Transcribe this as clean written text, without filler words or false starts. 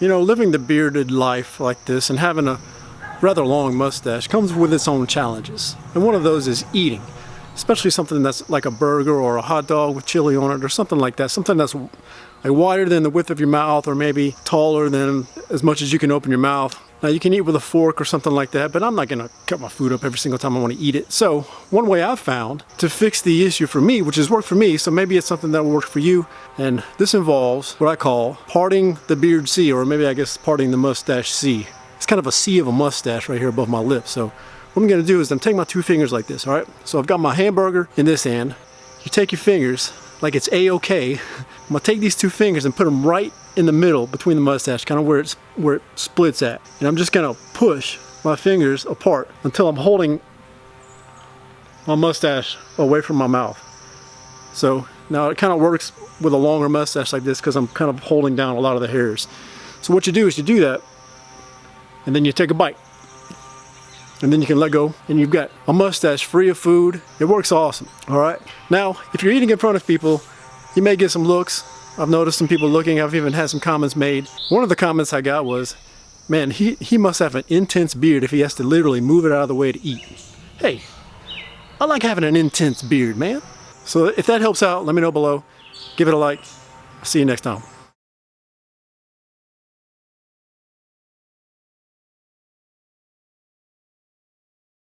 You know, living the bearded life like this and having a rather long mustache comes with its own challenges. And one of those is eating, especially something that's like a burger or a hot dog with chili on it or something like that. Something that's like wider than the width of your mouth or maybe taller than as much as you can open your mouth. Now you can eat with a fork or something like that, but I'm not gonna cut my food up every single time I want to eat it. So one way I've found to fix the issue for me, which has worked for me, so maybe it's something that will work for you, and this involves what I call parting the beard C, or maybe I guess parting the mustache C. It's kind of a C of a mustache right here above my lip. So what I'm gonna do is I'm taking my two fingers like this, all right? So I've got my hamburger in this hand. You take your fingers like it's A-okay. I'm gonna take these two fingers and put them right in the middle between the mustache, kind of where it splits at. And I'm just gonna push my fingers apart until I'm holding my mustache away from my mouth. So now it kind of works with a longer mustache like this because I'm kind of holding down a lot of the hairs. So what you do is you do that, and then you take a bite. And then you can let go, and you've got a mustache free of food. It works awesome, all right? Now, if you're eating in front of people, you may get some looks. I've noticed some people looking. I've even had some comments made. One of the comments I got was, man, he must have an intense beard if he has to literally move it out of the way to eat. Hey, I like having an intense beard, man. So if that helps out, let me know below. Give it a like. See you next time.